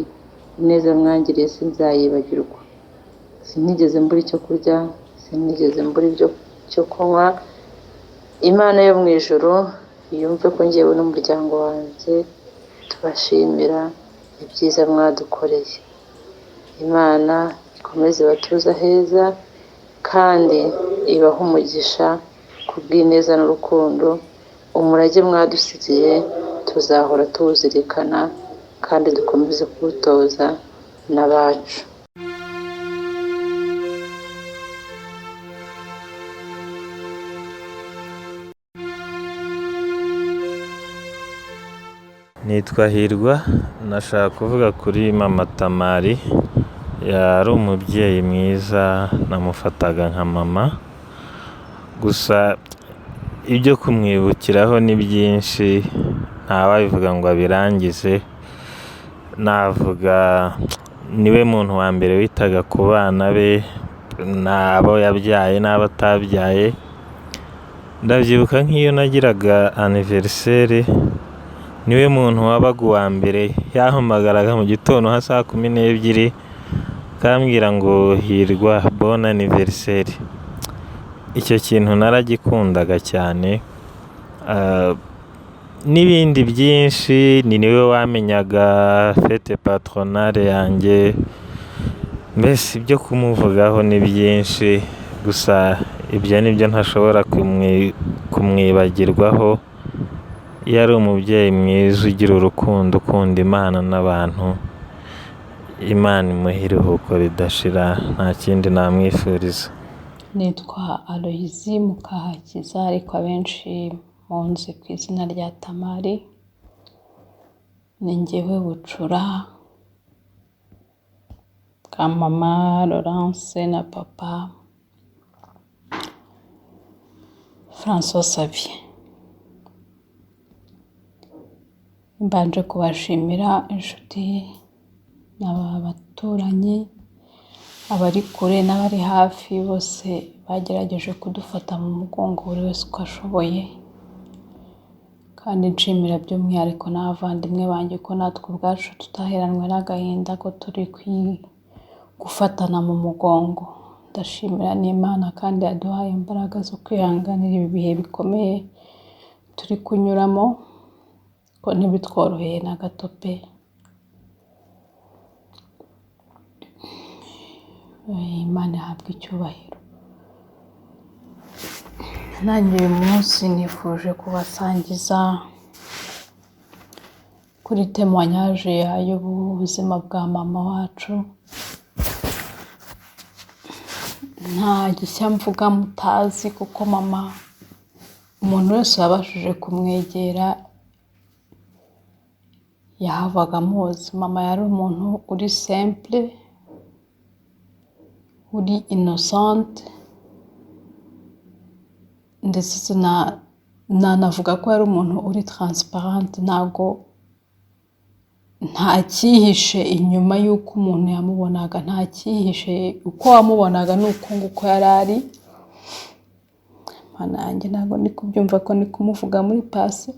K: ineza mwangiriye sinzayibagirwa. Sinigeze mbura icyo kurya, sinigeze mbura icyo kunywa. Imana yo mu ijuru yumve ko ngewe n'umuryango wanjye tubashimira ibyiza mwadukoreye. Imana ikomeze batuza heza, kandi ibaha umugisha kubw'ineza n'urukundo. Umurage mwadusigiye tuzahora tuwuzirikana, kandi dukomeze kuwutoza n'abacu.
L: Nitwa Hirwa, nashaka kuvuga kuri mama Tamari. Yari umubyeyi mwiza, namufataga nka mama. Gusa ibyo kumwibukiraho ni byinshi, ntawabivuga ngo abirangize. Navuga niwe muntu wa mbere witaga ku bana be, n'abo yabyaye n'abo atabyaye. Ndabyibuka nk'iyo nagiraga anniversaire, niwe muntu wabaga uwa mbere. Yahamagaraga mu gitondo nka saa 12 akambwira ngo Hirwa bon anniversaire. Icyo kintu naragikundaga cyane. N'ibindi byinshi, ni niwe wamenyaga fete patronale yanjye, mbese ibyo kumuvugaho ni byinshi, gusa ibyo ni byo ntashobora kumwibagirwaho. Yari umubyeyi mwiza ugira urukundo, ukunda Imana n'abantu. Imana imuhe iruhuko ridashira, nta kindi namwifuriza.
M: Nitwa Aloyizi Mukahakiza ariko abenshi munzi ku izina rya Tamari. Ni njyewe bucura bwa mama Laurence na papa François Xavier. Mbanje kubashimira inshuti n'abaturanyi, abari kure n'abari hafi, bose bagerageje kudufata mu mugongo buri wese uko ashoboye. Kandi nshimira by'umwihariko n'abavandimwe banjye ko natwe ubwacu tutaheranwe n'agahinda, ko turi gufatana mu mugongo. Ndashimira n'Imana kandi yaduhaye imbaraga zo kwihanganira ibi bihe bikomeye turi kunyuramo, ko ntibitworoheye na gato pe. Imana ihabwe icyubahiro. Nanjye uyu munsi nifuje kubasangiza kuri témoignage y'ubuzima bwa mama wacu. Nta gishya mvuga mutazi, kuko mama umuntu wese wabashije kumwegera yahavaga amuzi. Mama yari umuntu uri simple, uri innocente, ndetse nanavuga ko yari umuntu uri transparente. Nta cyihishe inyuma y'uko umuntu yamubonaga, nta cyihishe. Uko wamubonaga ni uko nguko yari ari. Mana yanjye ntabwo ndi kubyumva ko ndi kumuvuga muri pasi,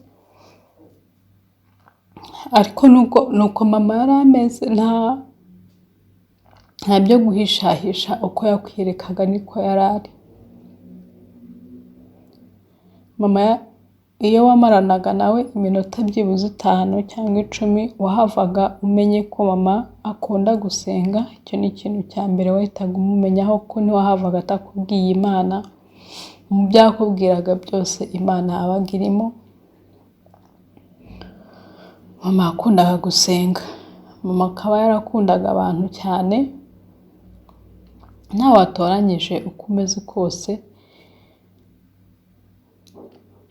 M: ariko nuko mama yari ameze. Nta byo guhishahisha, uko yakwirekaga niko yari ari. Mama iyo wamaranaga nawe iminota byibuze 5 cyangwa 10, wahavaga umenye ko mama akunda gusenga. Icyo ni ikintu cya mbere wahitaga umumenyaho, ko ntiwahavaga atakubwiye Imana. Mu byakubwiraga byose Imana yabaga irimo. Mama yakundaga gusenga. Mama akaba yarakundaga abantu cyane, nta watoranyije uko umeze kose.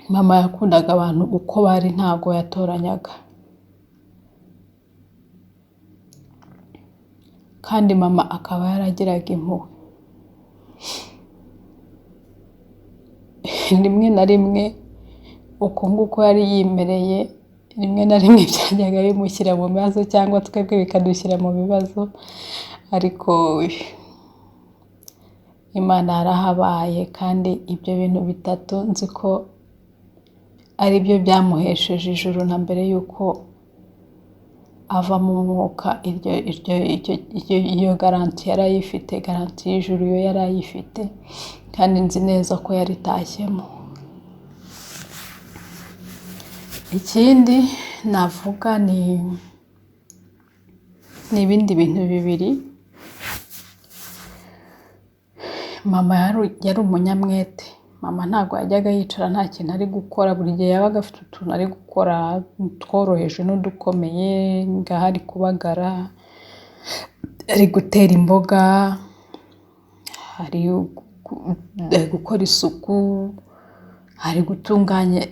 M: Mama yakundaga abantu uko bari, ntago yatoranyaga. Kandi mama akaba yaragiraga impuhwe. Rimwe na rimwe uko nguko yari yimereye, rimwe na rimwe byajyaga bimushyira mu bibazo, cyangwa twebwe bikadushyira mu bibazo. Ariko Imana yarahabaye, kandi ibyo bintu bitatu nzi ko ari byo byamuhesheje ijuru na mbere y'uko ava mu mwuka. Iyo garanti yari ayifite, garanti y'ijuru yo yari ayifite, kandi nzi neza ko yari itashyemo. Ikindi navuga ni ibindi bintu bibiri. Mama yari umunyamwete. Mama ntabwo yajyaga yicara nta kintu ari gukora. Buri gihe yabaga afite utuntu ari gukora, tworoheje n'udukomeye. Ngaho ari kubagara, ari gutera imboga, ari gukora isuku, ari gutunganya.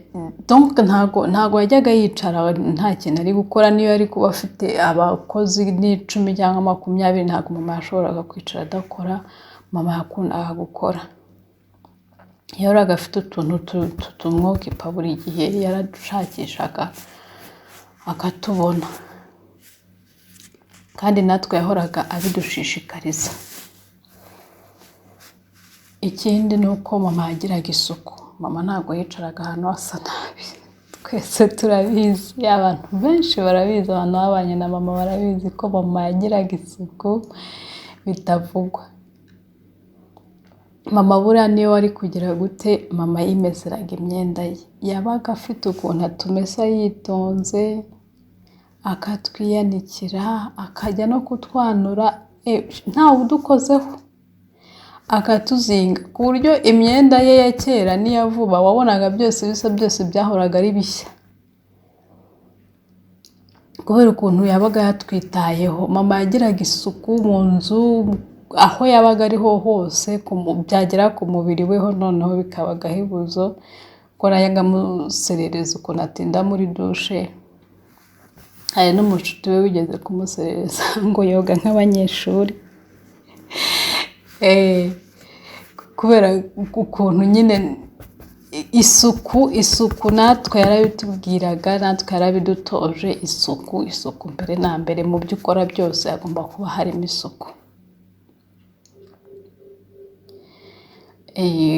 M: Donc ntabwo yajyaga yicara nta kintu ari gukora. Niyo yari kuba afite abakozi 10 cyangwa 20, ntabwo mama yashoboraga kwicara adakora. Mama yakundaga gukora. Yahoraga afite utuntu tumwokipa buri gihe, yaradushakishaga akatubona, kandi natwe yahoraga abidushishikariza. Ikindi ni uko mama yagiraga isuku. Mama ntabwo yicaraga ahantu hasa nabi. Twese turabizi, abantu benshi barabizi, abantu babanye na mama barabizi ko mama yagiraga isuku bitavugwa. Mama buriya niyo wari kugira gute, mama yimeseraga imyenda ye. Yabaga afite ukuntu atumesa yitonze, akatwiyanikira, akajya no kutwanura ntawe udukozeho akatuzinga ku buryo imyenda ye ya kera n'iya vuba wabonaga byose bisa byose byahoraga ari bishya kubera ukuntu yabaga yatwitayeho. Mama yagiraga isuku mu nzu aho yabaga ariho hose byagera ku mubiri weho noneho bikaba agahebuzo ko nayaga muserereza ukuntu atinda muri dushe. Hari n'umucuti we wigeze kumuserereza ngo yoga nk'abanyeshuri kubera ukuntu nyine isuku natwe yarabitubwiraga, natwe yarabidutoje. Isuku mbere na mbere mu byo ukora byose hagomba kuba harimo isuku.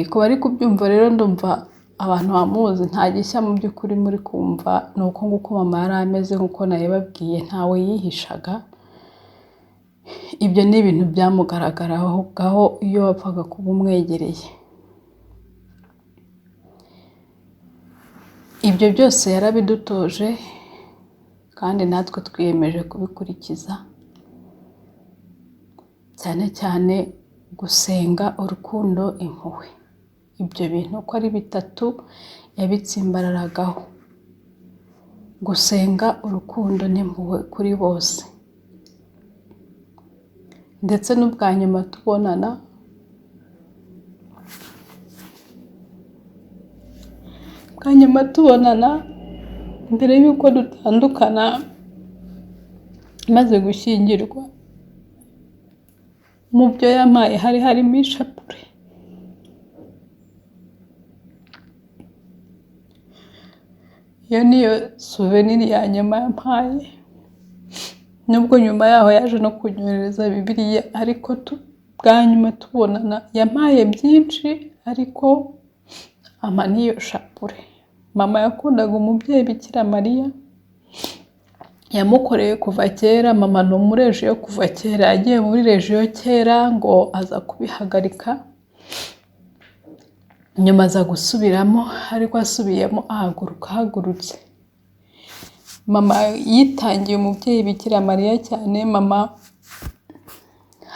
M: Kuba ari kubyumva rero ndumva abantu bamuzi nta gishya mu by'ukuri muri kumva ni uko nguko mama yari ameze nk'uko nabibabwiye, ntawe yihishaga. Ibyo ni ibintu byamugaragaraho iyo wapfaga kuba umwegereye. Ibyo byose yarabidutoje kandi natwe twiyemeje kubikurikiza, cyane cyane gusenga, urukundo, impuhwe. Ibyo bintu uko ari bitatu yabitsimbararagaho: gusenga, urukundo n'impuhwe kuri bose. Ndetse n'ubwa nyuma tubonana mbere y'uko dutandukana maze gushyingirwa, mu byo yampaye hari harimo ishapure. Iyo niyo souvenir ya nyuma yampaye, nubwo nyuma yaho yaje no kunyohereza Bibiliya, ariko bwa nyuma tubonana yampaye byinshi ariko ama niyo shapure. Mama yakundaga umubyeyi Bikira Mariya, yamukoreye kuva kera. Mama ni umurejiyo kuva kera, yagiye muri rejiyo kera ngo aza kubihagarika, nyuma aza gusubiramo, ariko asubiyemo ahagurutse. Mama yitangiye umubyeyi Bikira Mariya cyane. Mama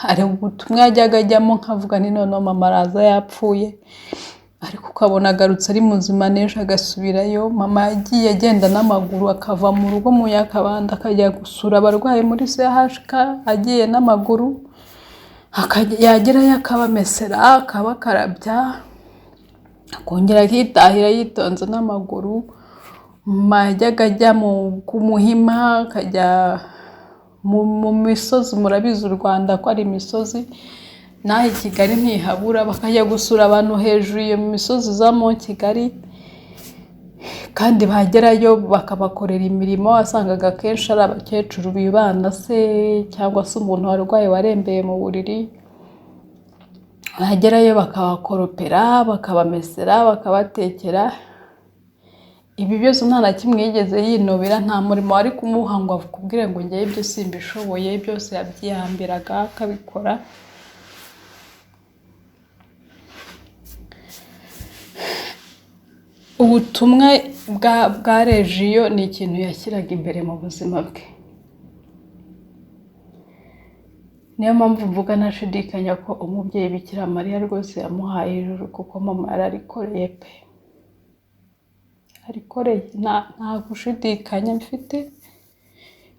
M: hari ubutumwa yajyaga ajyamo nkavuga ni none mama araza yapfuye, ariko ukabona agarutse ari muzima n'ejo agasubirayo. Mama yagiye agenda n'amaguru, akava mu rugo mu Nyakabanda akajya gusura abarwayi muri CHK agiye n'amaguru, yagerayo akabamesera, akabakarabya, akongera akitahira yitonze n'amaguru. Mama yajyaga ajya ku Muhima, akajya mu misozi. Murabizi u Rwanda ko ari imisozi, naho i Kigali ntihabura, bakajya gusura abantu hejuru iyo mu misozi za Mont Kigali, kandi bagerayo bakabakorera imirimo. Wasangaga kenshi ari abakecuru bibana se cyangwa se umuntu warwaye warembeye mu buriri, bagerayo bakabakoropera, bakabamesera, bakabatekera. Ibi byose nta na kimwe yigeze yinubira, nta murimo wari kumuha ngo akubwire ngo ngewe ibyo simbishoboye. Byose yabyihambiraga akabikora. Ubutumwa bwa rejiyo ni ikintu yashyiraga imbere mu buzima bwe. Niyo mpamvu mvuga ntashidikanya ko umubyeyi Bikira Mariya rwose yamuhaye ijuru, kuko mama yararikoreye pe, arikoreye, nta gushidikanya mfite.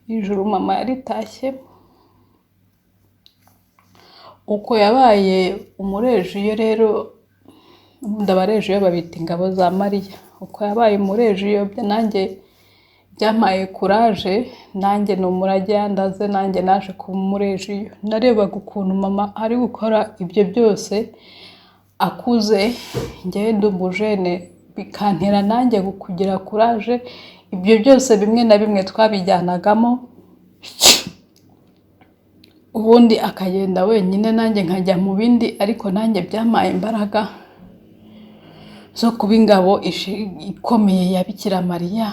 M: Ijuru mama yaritashye. Uko yabaye umurejiyo rero, ndabarejiyo babita ingabo za Mariya. Uko yabaye umurejiyo nanjye byampaye kuraje, nanjye ni umurage yandaze, nanjye naje kuba umurejiyo. Narebaga ukuntu mama ari gukora ibyo byose akuze, njyewe ndi umujene, bikantera nanjye kugira kuraje. Ibyo byose bimwe na bimwe twabijyanagamo, ubundi akagenda wenyine, nanjye nkajya mu bindi, ariko nanjye byampaye imbaraga zo kuba ingabo ikomeye ya Bikira Mariya.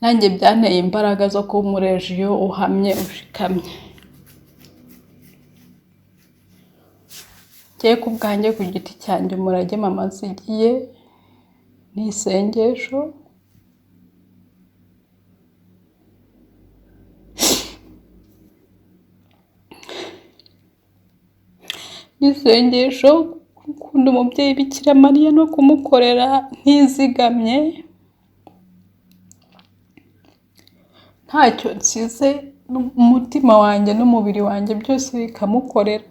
M: Nanjye byanteye imbaraga zo kuba umurejiyo uhamye, ushikamye. Ngiye ku bwanjye ku giti cyanjye, umurage mama nsigiye ni isengesho, n'isengesho, gukunda umubyeyi Bikira Mariya no kumukorera ntizigamye, ntacyo nsize, umutima wanjye n'umubiri wanjye byose bikamukorera.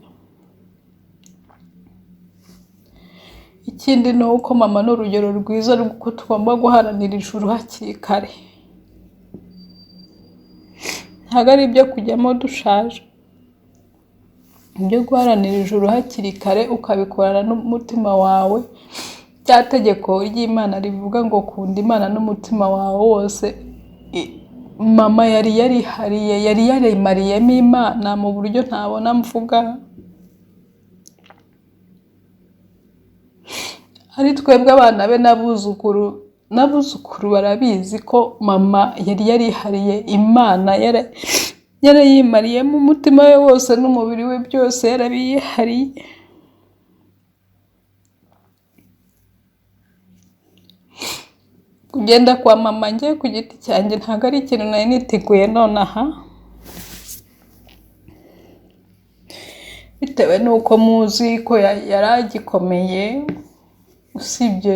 M: Ikindi ni uko mama ni urugero rwiza rw'uko tugomba guharanira ijuru hakiri kare, ntabwo ari ibyo kujyamo dushaje, ibyo guharanira ijuru hakiri kare ukabikorana n'umutima wawe. Rya tegeko ry'Imana rivuga ngo kunda Imana n'umutima wawe wose, mama yari yarihariye, yari yaremariyemo Imana mu buryo ntabona mvuga. Ari twebwe abana be n'abuzukuru barabizi ko mama yari yarihariye Imana, yarayimariyemo umutima we wose n'umubiri we byose yarabiyihariye. Kugenda kwa mama njye ku giti cyanjye ntabwo ari ikintu nari niteguye nonaha, bitewe n'uko muzi ko yari agikomeye, usibye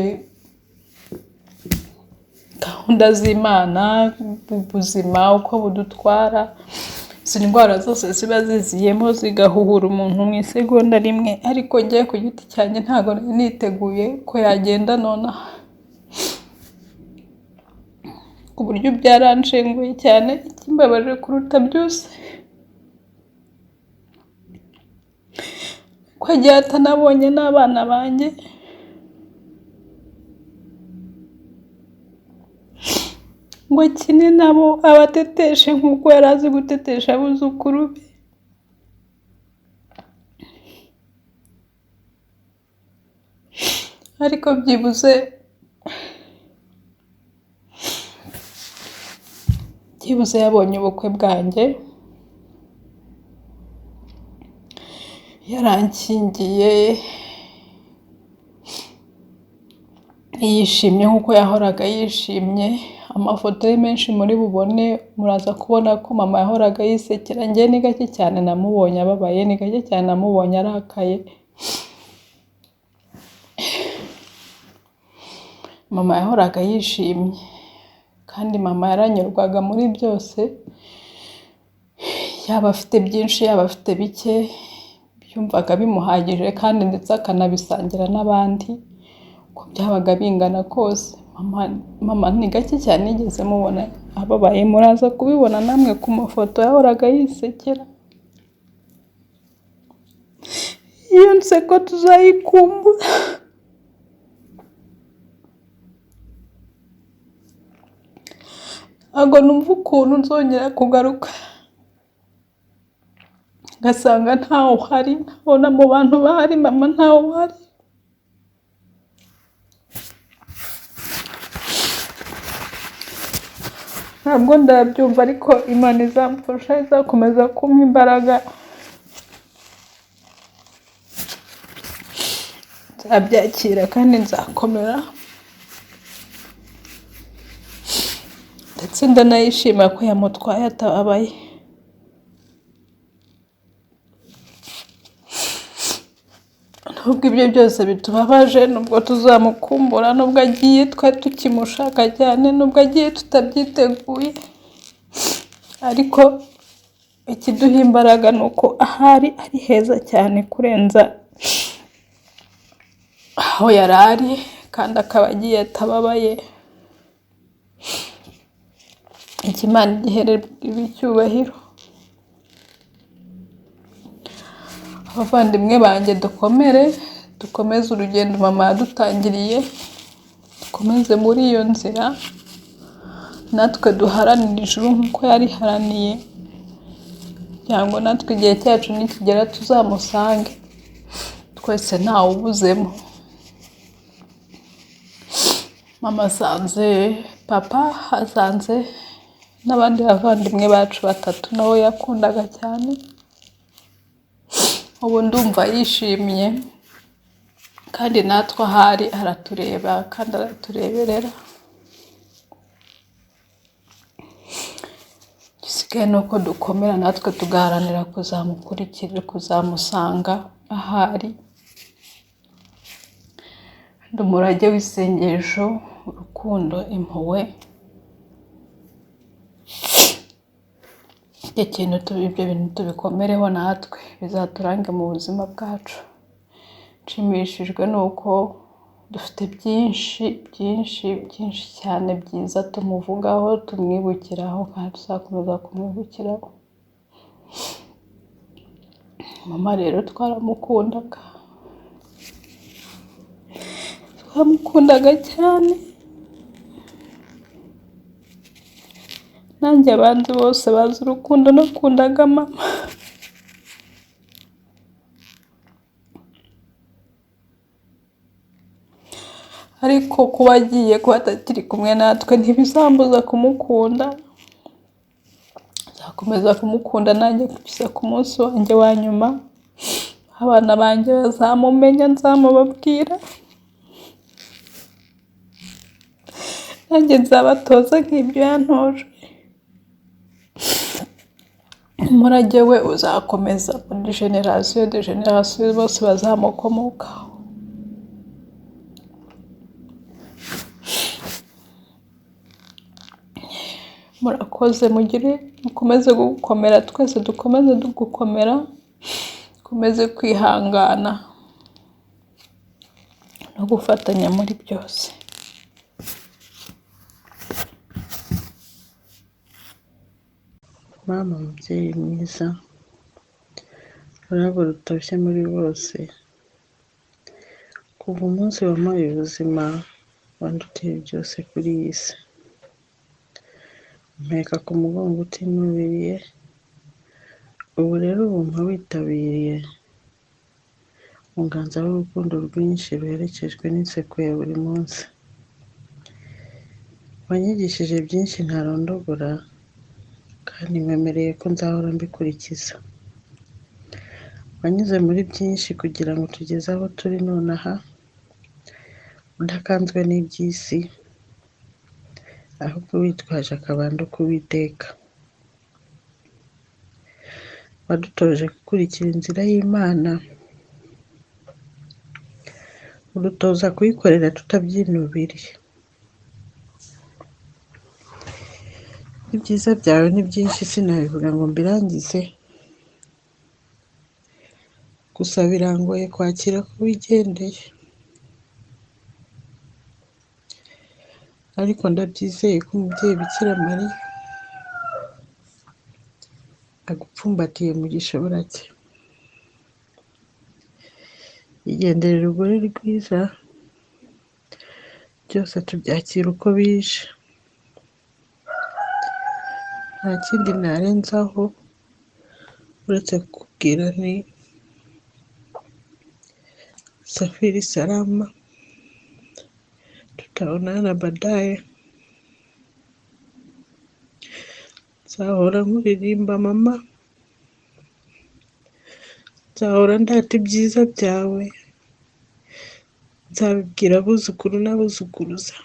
M: gahunda z'Imana, ubuzima uko budutwara, izi ndwara zose ziba ziziyemo zigahuhura umuntu mu isegonda rimwe. Ariko njye ku giti cyanjye ntabwo nari niteguye ko yagenda nonaha, ku buryo byaranshenguye cyane. Ikimbabaje kuruta byose ko agiye atanabonye n'abana banjye, ngo akine nabo abateteshe nk'uko yari azi gutetesha abuzukuru be. Ariko byibuze yabonye ubukwe bwanjye, yarankingiye, yishimye nk'uko yahoraga yishimye. Amafoto ye menshi muri bubone, muraza kubona ko mama yahoraga yisekera. Njye ni gake cyane namubonye ababaye, ni gake cyane namubonye arakaye. Mama yahoraga yishimye, kandi mama yaranyurwaga muri byose, yaba afite byinshi yaba afite bike, byumvaga bimuhagije kandi ndetse akanabisangira n'abandi uko byabaga bingana kose. Mama ni gake cyane nigeze mubona ababaye, muraza kubibona namwe ku mafoto, yahoraga yisekera. Iyo nseko tuzayikumbura. Ntabwo numva ukuntu nzongera kugaruka ngasanga ntawe uhari, nkabona mu bantu bahari mama ntawe uhari. Ntabwo ndabyumva, ariko Imana izamfasha, izakomeza kumpa imbaraga, nzabyakira kandi nzakomera. Ndetse ndanayishima ko yamutwaye atababaye. Nubwo ibyo byose bitubabaje, nubwo tuzamukumbura, nubwo agiye twari tukimushaka cyane, nubwo agiye tutabyiteguye, ariko ikiduha imbaraga ni uko ahari ari heza cyane kurenza aho yari ari, kandi akaba agiye atababaye. Imana igihererwa icyubahiro. Abavandimwe banjye dukomeze urugendo mama yadutangiriye, dukomeze muri iyo nzira, natwe duharanire ijuru nk'uko yariharaniye, kugira ngo natwe igihe cyacu nikigera tuzamusange, twese ntawe ubuzemo. Mama asanze papa, asanze n'abandi bavandimwe bacu batatu nabo yakundaga cyane. Ubu ndumva yishimye, kandi natwe ahari aratureba kandi aratureberera. Igisigaye ni uko dukomera natwe tugaharanira kuzamukurikira, kuzamusanga, ahari. Ndi umurage w'isengesho, urukundo, impuhwe. Ibyo bintu tubikomereho natwe bizaturange mu buzima bwacu. Nshimishijwe nuko dufite byinshi byinshi byinshi cyane byiza tumuvugaho, tumwibukiraho, kandi tuzakomeza kumwibukiraho. Mama rero twaramukundaga cyane. Nanjye abandi bose bazi urukundo nakundaga mama. Ariko kuba agiye, kuba atakiri kumwe natwe ntibizambuza kumukunda. Nzakomeza kumukunda nanjye kugeza ku munsi wanjye wa nyuma. Abana banjye bazamumenya, nzamubabwira. Nanjye nzabatoza nk'ibyo yantoje. Umurage we uzakomeza muri generasiyo de generasiyo, bose bazamukomokaho. Murakoze, mukomeze gukomera, twese dukomeze gukomera, dukomeze kwihangana no gufatanya muri byose.
J: Mama mubyeyi mwiza, urabo rutoshye muri bose, kuva umunsi wampaye ubuzima wandutiye byose kuri iyi si. Mpeka ku mugongo utinubiriye, ubu rero ubumpa witabiriye, unganza w'urukundo rwinshi ruherekejwe n'inseko ya buri munsi. Wanyigishije byinshi ntarondogora, kandi nkwemereye ko nzahora mbikurikiza. Wanyuze muri byinshi kugira ngo tugeze aho turi nonaha, udakanzwe n'iby'isi, ahubwo witwaje akabando k'Uwiteka. Wadutoje gukurikira inzira y'Imana, udutoza kuyikorera tutabyinubiriye. Ibyiza byawe ni byinshi sinabivuga ngo mbirangize, gusa birangoye kwakira ko wigendeye. Ariko ndabyizeye ko umubyeyi Bikira Mariya agupfumbatiye mu gishobora cye. Igendere urugore rwiza, byose tubyakira uko bije. Nta kindi narenzaho uretse kukubwira nti safiri salama, tutaonana baadaye. Nzahora nkuririmba mama, nzahora ndata ibyiza byawe, nzabibwira abuzukuru n'abuzukuruza.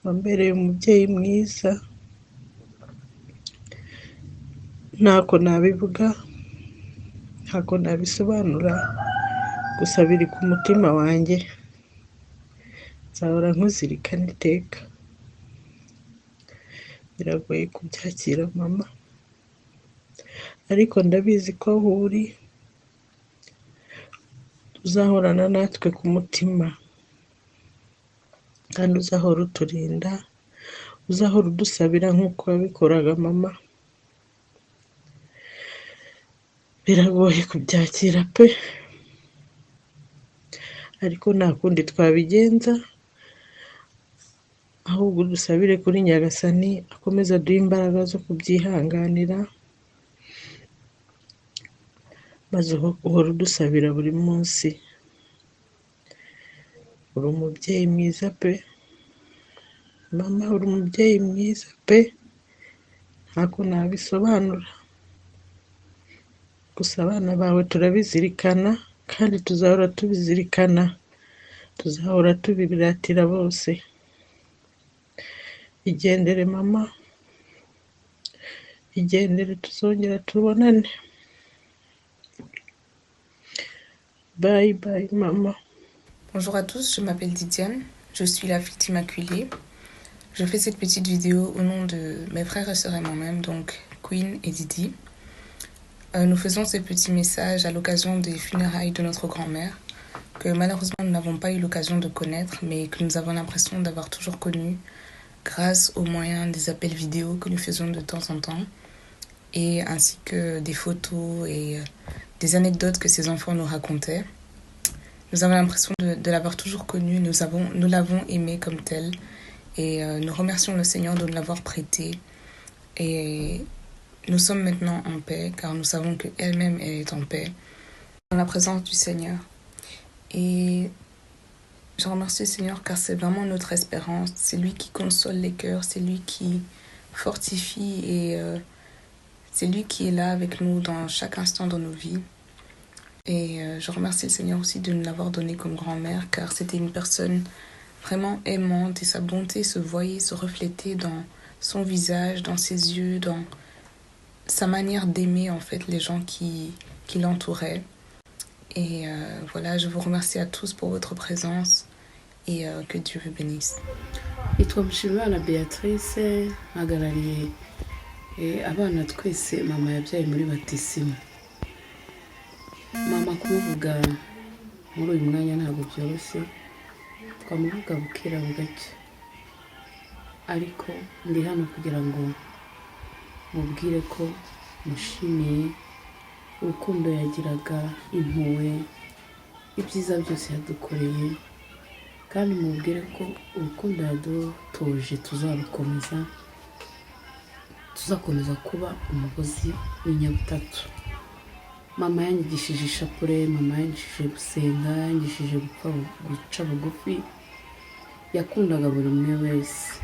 J: Wambereye umubyeyi mwiza, ntako nabivuga, ntako nabisobanura, gusa biri ku mutima wanjye. Nzahora nkuzirikana iteka. Biragoye kubyakira mama, ariko ndabizi ko aho uri uzahorana natwe ku mutima, kandi uzahora uturinda, uzahora udusabira nk'uko wabikoraga mama. Biragoye kubyakira pe, ariko nta kundi twabigenza, ahubwo dusabire kuri Nyagasani akomeza aduhe imbaraga zo kubyihanganira, maze uhora udusabira buri munsi. Uri umubyeyi mwiza pe mama, uri umubyeyi mwiza pe, ntako nabisobanura. Gusa abana bawe turabizirikana, kandi tuzahora tubizirikana, tuzahora tubiratira bose. Igendere mama, igendere, tuzongera tubonane.
N: Bye bye, maman.
O: Bonjour à tous, je m'appelle Didiane, je suis la fille d'Immaculée. Je fais cette petite vidéo au nom de mes frères et sœurs et moi-même, donc Queen et Didi. Nous faisons ces petits messages à l'occasion des funérailles de notre grand-mère, que malheureusement nous n'avons pas eu l'occasion de connaître, mais que nous avons l'impression d'avoir toujours connue grâce aux moyens des appels vidéo que nous faisons de temps en temps, et ainsi que des photos et des anecdotes que ses enfants nous racontaient. Nous avons l'impression de l'avoir toujours connue, nous l'avons aimée comme telle, et nous remercions le Seigneur de nous l'avoir prêtée. Et nous sommes maintenant en paix, car nous savons qu'elle-même elle est en paix, dans la présence du Seigneur. Et je remercie le Seigneur car c'est vraiment notre espérance. C'est lui qui console les cœurs, c'est lui qui fortifie et c'est lui qui est là avec nous dans chaque instant de nos vies. Et je remercie le Seigneur aussi de nous l'avoir donné comme grand-mère car c'était une personne vraiment aimante et sa bonté se voyait, se reflétait dans son visage, dans ses yeux, dans sa manière d'aimer en fait les gens qui l'entouraient. Et voilà, je vous remercie à tous pour votre présence et que Dieu vous bénisse.
C: Yitwa Mushimana Beatrice hagarariye abana twese mama yabyaye muri batisimu. Mama kumuvuga muri uyu mwanya ntabwo byoroshye, twamuvuga bukera bugacya, ariko ndi hano kugira ngo mubwire ko mushimiye urukundo yagiraga, impuhwe, ibyiza byose yadukoreye, kandi mubwire ko urukundo yadutoje tuzakomeza kuba umugozi w'inyabutatu. Mama yanyigishije ishapure, mama yanyigishije gusenga, yanyigishije guca bugufi, yakundaga buri umwe wese.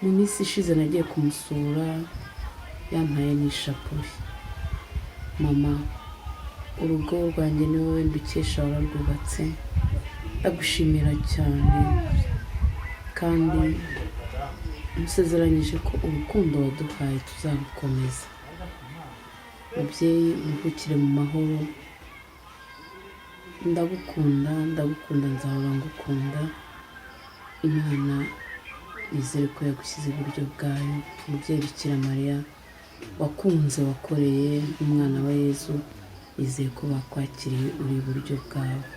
C: Mu minsi ishize nagiye kumusura, yampaye n'ishapure. Mama, urugo rwanjye ni wowe ndukesha, wararwubatse, ndagushimira cyane, kandi musezeranyije ko urukundo waduhaye tuzarukomeza. Mubyeyi uruhukire mu mahoro, ndagukunda, nzahora ngukunda. Imana nizere ko yagushyize iburyo bwayo. Mubyeyi Bikira Mariya wakunze, wakoreye umwana wa Yezu, nizeye ko bakwakiriye uri iburyo bwawe.